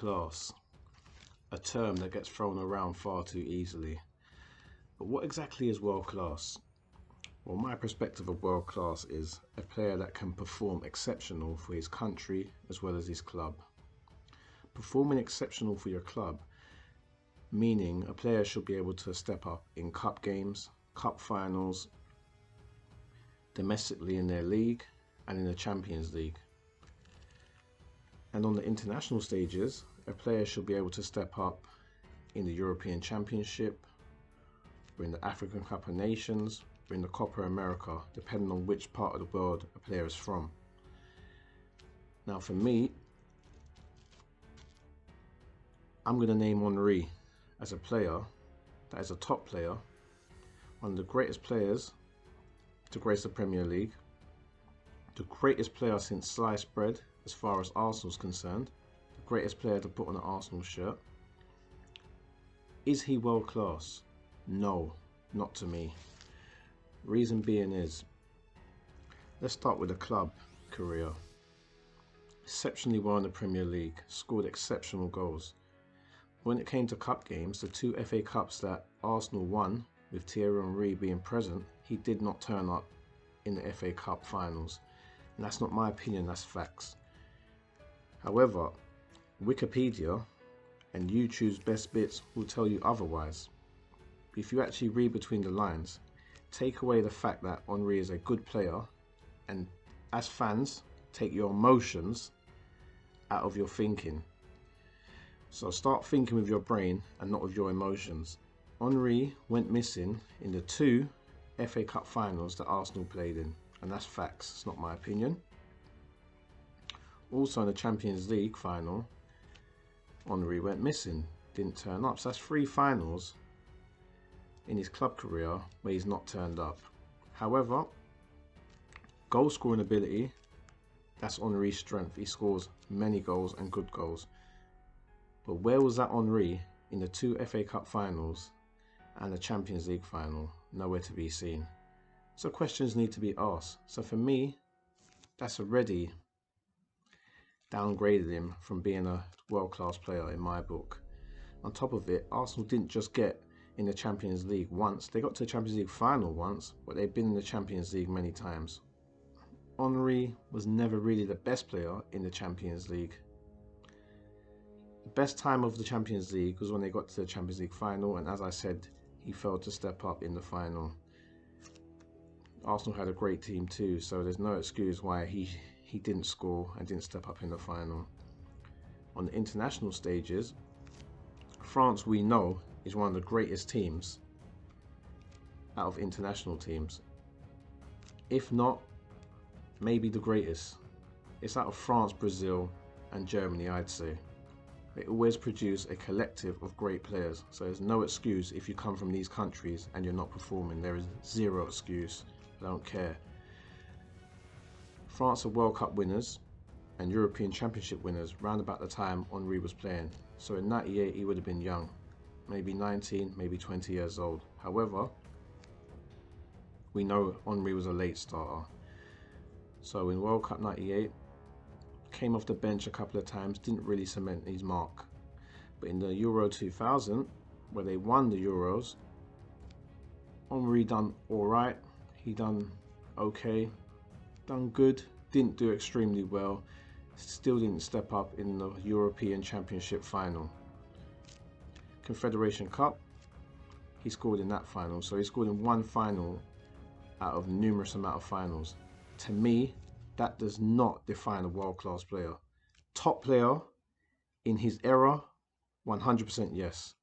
class, a term that gets thrown around far too easily. But what exactly is world class? Well, my perspective of world class is a player that can perform exceptional for his country as well as his club. Performing exceptional for your club, meaning a player should be able to step up in cup games, cup finals, domestically in their league and in the Champions League. And on the international stages, a player should be able to step up in the European Championship, or in the African Cup of Nations, or in the Copa America, depending on which part of the world a player is from. Now for me, I'm going to name Henry as a player that is a top player, one of the greatest players to grace the Premier League, the greatest player since sliced bread as far as Arsenal's concerned, the greatest player to put on an Arsenal shirt. Is he world class? No, not to me. Reason being is, let's start with the club career. Exceptionally well in the Premier League, scored exceptional goals. When it came to cup games, the 2 FA Cups that Arsenal won, with Thierry Henry being present, he did not turn up in the FA Cup finals. And that's not my opinion, that's facts. However, Wikipedia and YouTube's best bits will tell you otherwise. If you actually read between the lines, take away the fact that Henry is a good player, and as fans, take your emotions out of your thinking. So start thinking with your brain and not with your emotions. Henry went missing in the 2 FA Cup finals that Arsenal played in, and that's facts, it's not my opinion. Also in the Champions League final, Henry went missing, didn't turn up. So that's 3 finals in his club career where he's not turned up. However, goal scoring ability, that's Henry's strength. He scores many goals and good goals. But where was that Henry in the 2 FA Cup finals and the Champions League final? Nowhere to be seen. So questions need to be asked. So for me, that's already downgraded him from being a world-class player in my book. On top of it, Arsenal didn't just get in the Champions League once. They got to the Champions League final once, but they've been in the Champions League many times. Henry was never really the best player in the Champions League. The best time of the Champions League was when they got to the Champions League final, and as I said, he failed to step up in the final. Arsenal had a great team too, so there's no excuse why he didn't score and didn't step up in the final. On the international stages, France, we know, is one of the greatest teams out of international teams. If not, maybe the greatest. It's out of France, Brazil and Germany, I'd say. They always produce a collective of great players, so there's no excuse if you come from these countries and you're not performing. There is zero excuse. I don't care. France are World Cup winners and European Championship winners round about the time Henry was playing. So in '98 he would have been young, maybe 19, maybe 20 years old. However, we know Henry was a late starter. So in World Cup '98, came off the bench a couple of times, didn't really cement his mark. But in the Euro 2000, where they won the Euros, Henry done alright, he done okay, done good, didn't do extremely well, still didn't step up in the European Championship final. Confederation Cup, he scored in that final, so he scored in 1 final out of numerous amount of finals. To me, that does not define a world-class player. Top player in his era, 100% yes.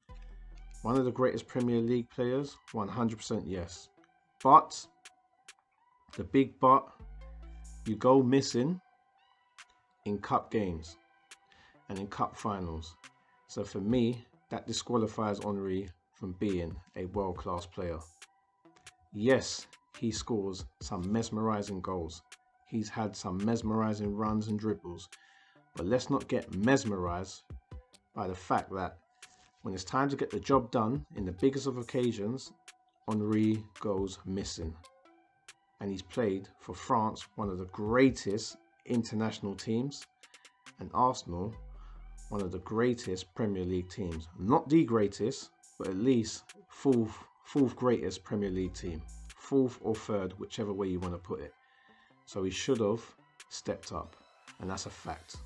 One of the greatest Premier League players, 100% yes. But, the big but, you go missing in cup games and in cup finals. So for me, that disqualifies Henry from being a world-class player. Yes, he scores some mesmerising goals. He's had some mesmerising runs and dribbles. But let's not get mesmerised by the fact that when it's time to get the job done in the biggest of occasions, Henry goes missing. And he's played for France, one of the greatest international teams, and Arsenal, one of the greatest Premier League teams. Not the greatest, but at least fourth greatest Premier League team. Fourth or third, whichever way you want to put it. So he should have stepped up, and that's a fact.